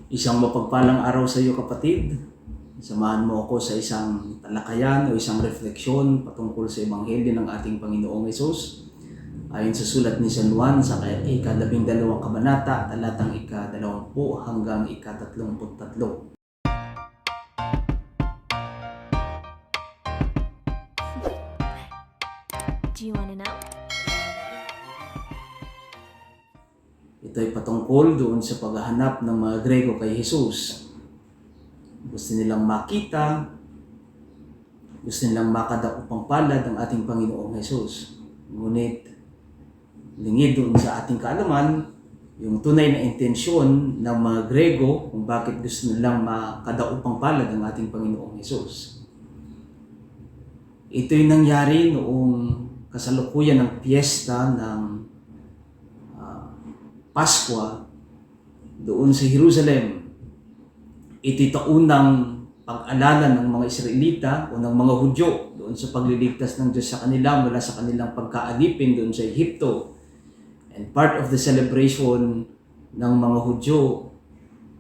Isang mapagpalang araw sa iyo, kapatid. Samahan mo ako sa isang talakayan o isang refleksyon patungkol sa Ebanghelyo ng ating Panginoong Hesus. Ayon sa sulat ni San Juan sa ika-12 kabanata, talatang ika-20 hanggang ika-33. Do you want to know? Ito ay patungkol doon sa paghahanap ng mga Grego kay Jesus. Gusto nilang makita, gusto nilang makadaupang palad ang ating Panginoong Jesus. Ngunit, lingid doon sa ating kaalaman, yung tunay na intensyon ng mga Grego kung bakit gusto nilang makadaupang palad ang ating Panginoong Jesus. Ito'y nangyari noong kasalukuyan ng piyesta ng Paskwa doon sa Jerusalem. Ito'y taunang pag-alala ng mga Israelita o ng mga Hudyo doon sa pagliligtas ng Diyos sa kanila mula sa kanilang pagkaalipin doon sa Ehipto. And part of the celebration ng mga Hudyo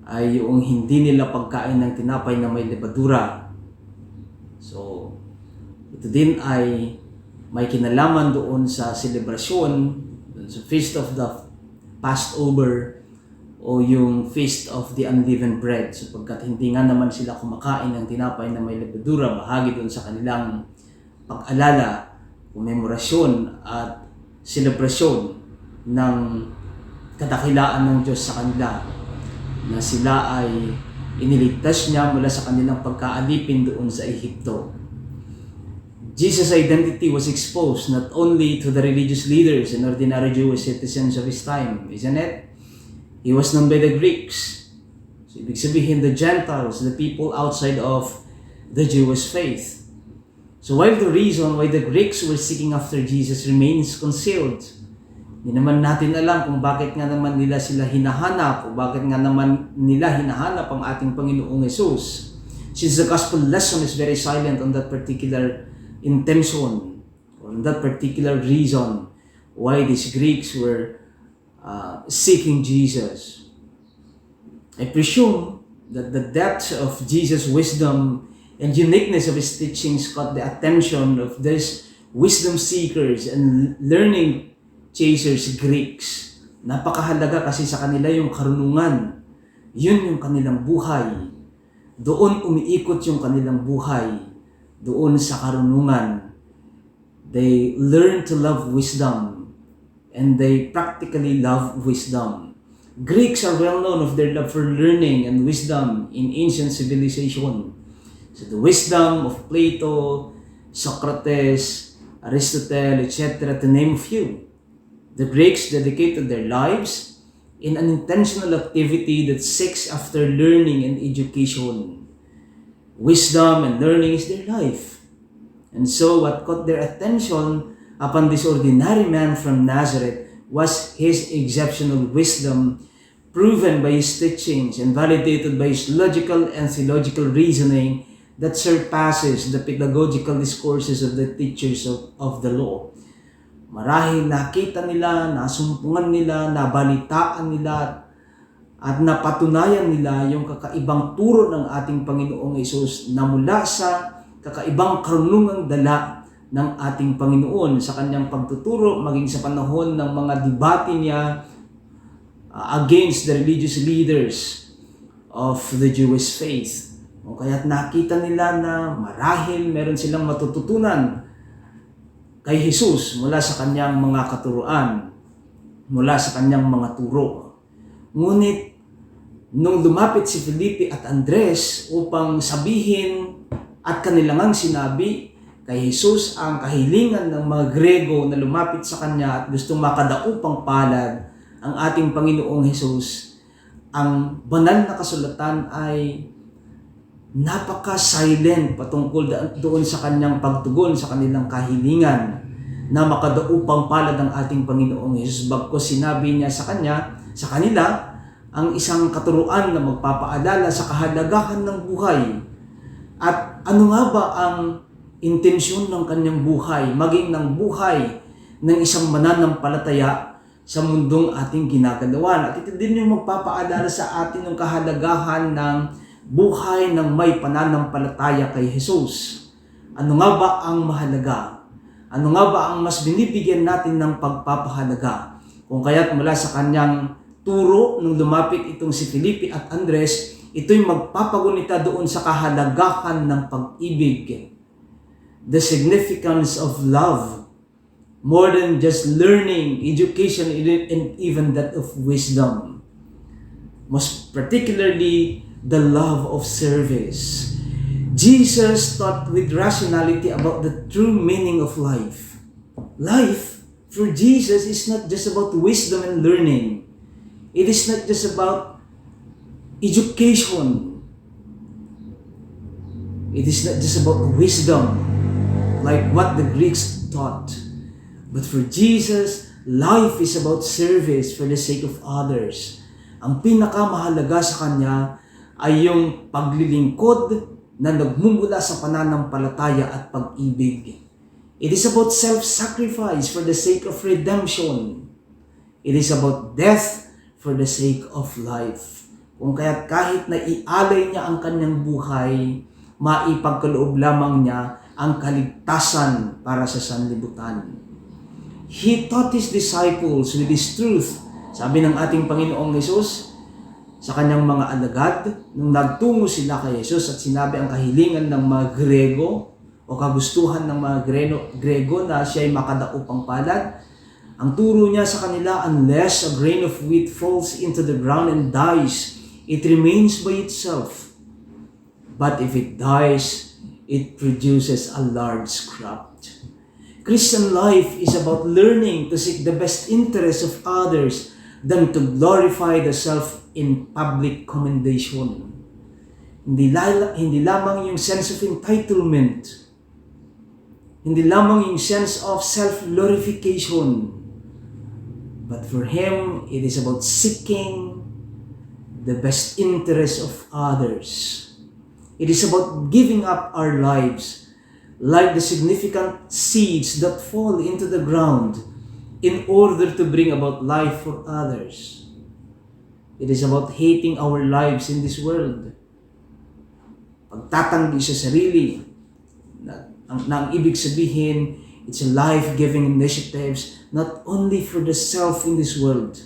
ay yung hindi nila pagkain ng tinapay na may lebadura. So, ito din ay may kinalaman doon sa selebrasyon, doon sa Feast of the Passover o yung Feast of the Unleavened Bread, sapagkat hindi nga naman sila kumakain ng tinapay na may lebadura, bahagi doon sa kanilang pag-alala, komemorasyon at selebrasyon ng kadakilaan ng Diyos sa kanila, na sila ay iniligtas niya mula sa kanilang pagkaalipin doon sa Ehipto. Jesus' identity was exposed not only to the religious leaders and ordinary Jewish citizens of his time, isn't it? He was known by the Greeks. So, ibig sabihin, the Gentiles, the people outside of the Jewish faith. So while the reason why the Greeks were seeking after Jesus remains concealed, hindi naman natin alam kung bakit nga naman nila sila hinahanap o bakit nga naman nila hinahanap ang ating Panginoong Jesus. Since the gospel lesson is very silent on that particular intention, on that particular reason why these Greeks were seeking Jesus. I presume that the depth of Jesus' wisdom and uniqueness of his teachings caught the attention of these wisdom seekers and learning chasers, Greeks. Napakahalaga kasi sa kanila yung karunungan. Yun yung kanilang buhay. Doon umiikot yung kanilang buhay. Doon sa karunungan. They learn to love wisdom and they practically love wisdom. Greeks are well known of their love for learning and wisdom in ancient civilization. So the wisdom of Plato, Socrates, Aristotle, etc., to name a few. The Greeks dedicated their lives in an intentional activity that seeks after learning and education. Wisdom and learning is their life. And so what caught their attention upon this ordinary man from Nazareth was his exceptional wisdom, proven by his teachings and validated by his logical and theological reasoning that surpasses the pedagogical discourses of the teachers of the law. Marahil nakita nila, nasumpungan nila, nabalitaan nila, at napatunayan nila yung kakaibang turo ng ating Panginoong Hesus na mula sa kakaibang karunungang dala ng ating Panginoon sa kanyang pagtuturo, maging sa panahon ng mga debate niya against the religious leaders of the Jewish faith. O kaya't nakita nila na marahil meron silang matututunan kay Jesus mula sa kanyang mga katuruan, mula sa kanyang mga turo. Ngunit, nung lumapit si Felipe at Andres upang sabihin at kanilangang sinabi kay Jesus ang kahilingan ng mga Grego na lumapit sa kanya at gustong makadaupang palad ang ating Panginoong Jesus, ang banal na kasulatan ay napaka-silent patungkol doon sa kanyang pagtugon sa kanilang kahilingan na makadaupang palad ang ating Panginoong Jesus. Bagkus sinabi niya sa kanila, ang isang katuruan na magpapaalala sa kahalagahan ng buhay. At ano nga ba ang intensyon ng kanyang buhay, maging ng buhay ng isang mananampalataya sa mundong ating ginagalawan. At ito din yung magpapaalala sa atin ng kahalagahan ng buhay ng may pananampalataya kay Jesus. Ano nga ba ang mahalaga? Ano nga ba ang mas binibigyan natin ng pagpapahalaga? Kung kaya't mula sa kanyang turo nung lumapit itong si Felipe at Andres, ito'y magpapagunita doon sa kahalagahan ng pag-ibig. The significance of love, more than just learning, education, and even that of wisdom. Most particularly, the love of service. Jesus taught with rationality about the true meaning of life. Life, for Jesus, is not just about wisdom and learning. It is not just about education. It is not just about wisdom, like what the Greeks taught. But for Jesus, life is about service for the sake of others. Ang pinakamahalaga sa Kanya ay yung paglilingkod na nagmumula sa pananampalataya at pag-ibig. It is about self-sacrifice for the sake of redemption. It is about death for the sake of life. Kung kaya't kahit na ialay niya ang kanyang buhay, maipagkaloob lamang niya ang kaligtasan para sa sanlibutan. He taught His disciples with His truth. Sabi ng ating Panginoong Hesus sa kanyang mga alagad, nung nagtungo sila kay Jesus at sinabi ang kahilingan ng mga Grego o kagustuhan ng mga Grego na siya ay makadaupang palad, ang turo niya sa kanila, unless a grain of wheat falls into the ground and dies, it remains by itself. But if it dies, it produces a large crop. Christian life is about learning to seek the best interests of others than to glorify the self in public commendation. Hindi lamang yung sense of entitlement. Hindi lamang yung sense of self-glorification. But for Him, it is about seeking the best interests of others. It is about giving up our lives like the significant seeds that fall into the ground in order to bring about life for others. It is about hating our lives in this world. Pagtatanggi sa sarili, na ang ibig sabihin, it's a life-giving initiatives not only for the self in this world,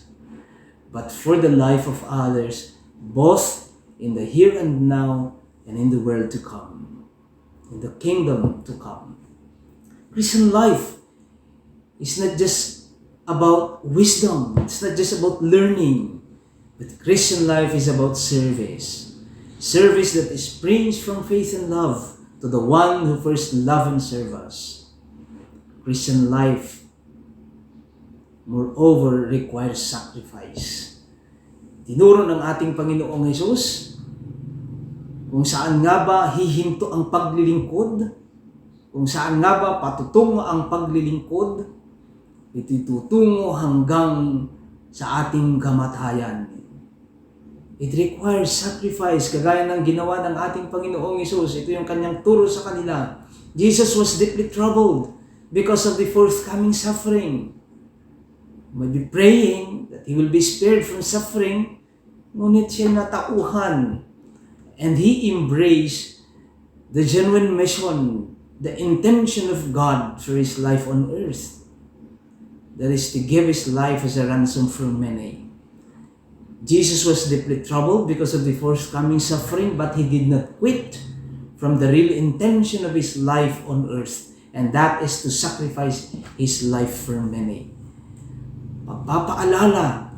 but for the life of others, both in the here and now and in the world to come, in the kingdom to come. Christian life is not just about wisdom, it's not just about learning, but Christian life is about service. Service that springs from faith and love to the one who first loved and served us. Christian life, moreover, requires sacrifice. Tinuro ng ating Panginoong Hesus kung saan nga ba hihinto ang paglilingkod, kung saan nga ba patutungo ang paglilingkod, ito'y tutungo hanggang sa ating kamatayan. It requires sacrifice, kagaya ng ginawa ng ating Panginoong Hesus. Ito yung kanyang turo sa kanila. Jesus was deeply troubled because of the forthcoming suffering. May be praying that He will be spared from suffering, ngunit siya natauhan. And He embraced the genuine mission, the intention of God for His life on earth. That is to give His life as a ransom for many. Jesus was deeply troubled because of the forthcoming suffering, but He did not quit from the real intention of His life on earth, and that is to sacrifice His life for many. Pagpapaalala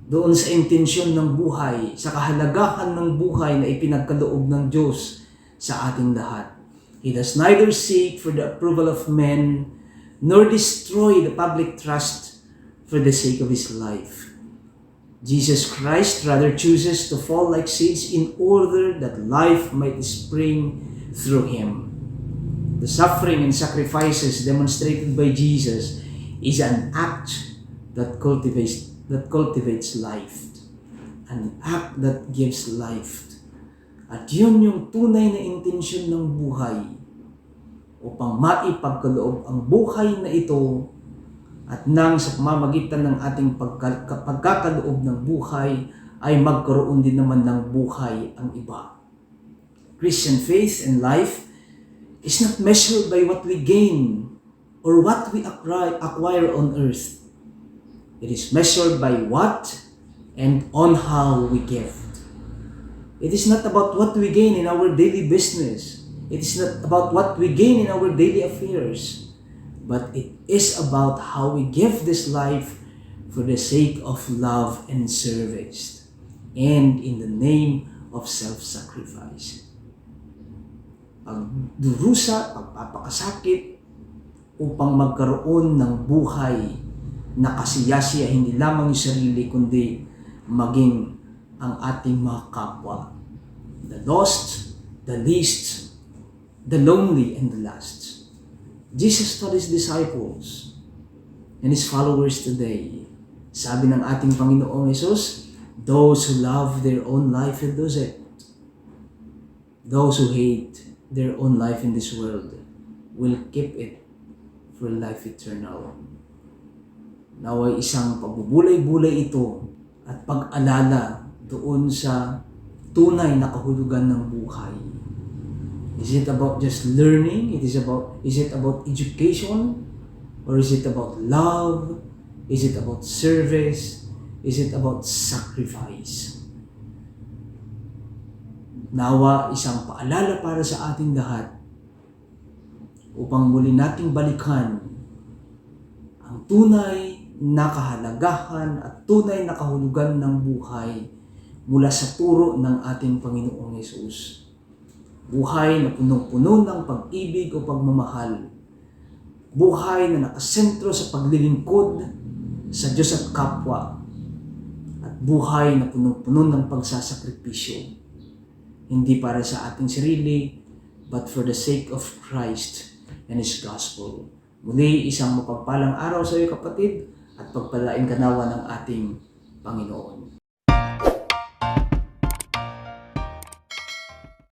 doon sa intensyon ng buhay, sa kahalagahan ng buhay na ipinagkaloob ng Diyos sa ating lahat. He does neither seek for the approval of men, nor destroy the public trust for the sake of His life. Jesus Christ rather chooses to fall like seeds in order that life might spring through Him. The suffering and sacrifices demonstrated by Jesus is an act that cultivates life. An act that gives life. At yun yung tunay na intensyon ng buhay upang maipagkaloob ang buhay na ito at nang sa pamamagitan ng ating pagkakaloob ng buhay ay magkaroon din naman ng buhay ang iba. Christian faith and life is not measured by what we gain or what we acquire on earth. It is measured by what and on how we give. It is not about what we gain in our daily business. It is not about what we gain in our daily affairs. But it is about how we give this life for the sake of love and service and in the name of self-sacrifice. Pagdurusa, pagpapakasakit upang magkaroon ng buhay na kasiyasiya hindi lamang yung sarili kundi maging ang ating mga kapwa. The lost, the least, the lonely, and the last. Jesus taught His disciples and His followers today. Sabi ng ating Panginoong Yesus, those who love their own life will lose it. Those who hate their own life in this world will keep it for life eternal. Naway isang pagbubulay-bulay ito at pag-alala doon sa tunay na kahulugan ng buhay. Is it about just learning? Is it about education? Or is it about love? Is it about service? Is it about sacrifice? Nawa isang paalala para sa ating lahat upang muli nating balikan ang tunay na kahalagahan at tunay na kahulugan ng buhay mula sa turo ng ating Panginoong Yesus. Buhay na punong-puno ng pag-ibig o pagmamahal. Buhay na nakasentro sa paglilingkod sa Diyos at kapwa. At buhay na punong-puno ng pagsasakripisyo. Hindi para sa ating sarili, but for the sake of Christ and His Gospel. Muli, isang mapagpalang araw sa iyo kapatid at pagpalain ka nawa ng ating Panginoon.